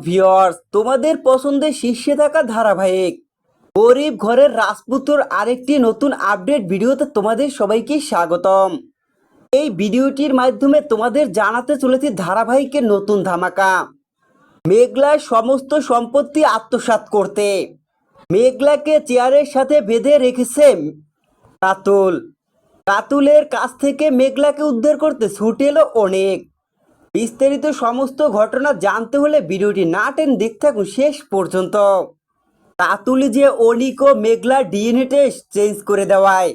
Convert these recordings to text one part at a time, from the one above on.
Viewers, তোমাদের পছন্দের শীর্ষে থাকা ধারাবাহিক গরিব ঘরের রাজপুত্র আরেকটি নতুন আপডেট ভিডিওতে তোমাদের সবাইকে স্বাগতম। এই ভিডিওটির মাধ্যমে তোমাদের জানাতে চলেছি ধারাবাহিকের নতুন ধামাকা। মেঘলার সমস্ত সম্পত্তি আত্মসাৎ করতে মেঘলাকে চেয়ারের সাথে বেঁধে রেখেছে রাতুল। রাতুলের কাছ থেকে মেঘলাকে উদ্ধার করতে ছুটে এলো অনেক। বিস্তারিত সমস্ত ঘটনা জানতে হলে ভিডিওটি না টেনে দেখতে থাকুন শেষ পর্যন্ত। রাতুল যে অনিক ও মেঘলার ডিএনএ টেস্ট চেঞ্জ করে দেওয়ায়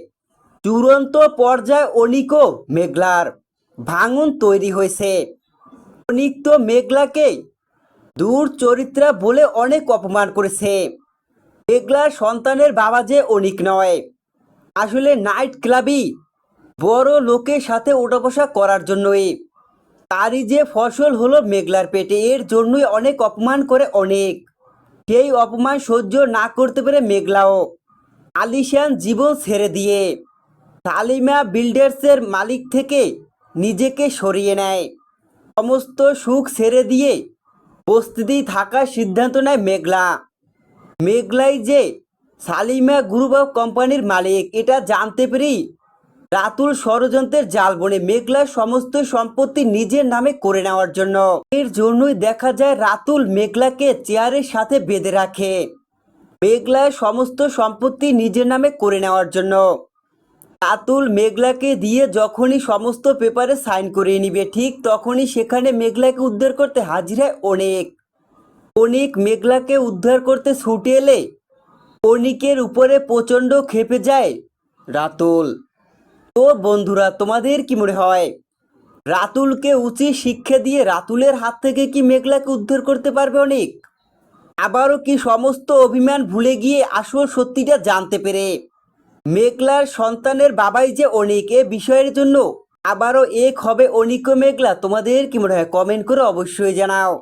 চূড়ান্ত পর্যায়ে অনিক ও মেঘলার ভাঙন তৈরি হয়েছে। অনিক তো মেঘলাকে দূর চরিত্রা বলে অনেক অপমান করেছে। মেঘলার সন্তানের বাবা যে অনিক নয়, আসলে নাইট ক্লাবই বড় লোকের সাথে ওঠা বসা করার জন্যই তারই যে ফসল হলো মেঘলার পেটে, এর জন্যই অনেক অপমান করে অনেক। সেই অপমান সহ্য না করতে পেরে মেঘলাও আলিশান জীবন ছেড়ে দিয়ে সালিমা বিল্ডার্সের মালিক থেকে নিজেকে সরিয়ে নেয়। সমস্ত সুখ ছেড়ে দিয়ে বস্তিতেই থাকার সিদ্ধান্ত নেয় মেঘলা। মেঘলাই যে সালিমা গ্রুপ অফ কোম্পানির মালিক, এটা জানতে পেরেই রাতুল ষড়যন্ত্রের জাল বনে মেঘলার সমস্ত সম্পত্তি নিজের নামে করে নেওয়ার জন্য। এর জন্যই দেখা যায় রাতুল মেঘলাকে চেয়ারের সাথে বেঁধে রাখে মেঘলার সমস্ত সম্পত্তি নিজের নামে করে নেওয়ার জন্য। রাতুল মেঘলাকে দিয়ে যখনই সমস্ত পেপারে সাইন করিয়ে নিবে, ঠিক তখনই সেখানে মেঘলাকে উদ্ধার করতে হাজির হয় অনেক। অনিক মেঘলাকে উদ্ধার করতে ছুটে এলে অনিকের উপরে প্রচণ্ড ক্ষেপে যায় রাতুল। তো বন্ধুরা, তোমাদের কি মনে হয় রাতুলকে উচিত শিক্ষা দিয়ে রাতুলের হাত থেকে কি মেঘলাকে উদ্ধার করতে পারবে অনিক? আবারও কি সমস্ত অভিমান ভুলে গিয়ে আসল সত্যিটা জানতে পেরে মেঘলার সন্তানের বাবাই যে অনিক, এ বিষয়ের জন্য আবারও এক হবে অনিক ও মেঘলা? তোমাদের কি মনে হয় কমেন্ট করে অবশ্যই জানাও।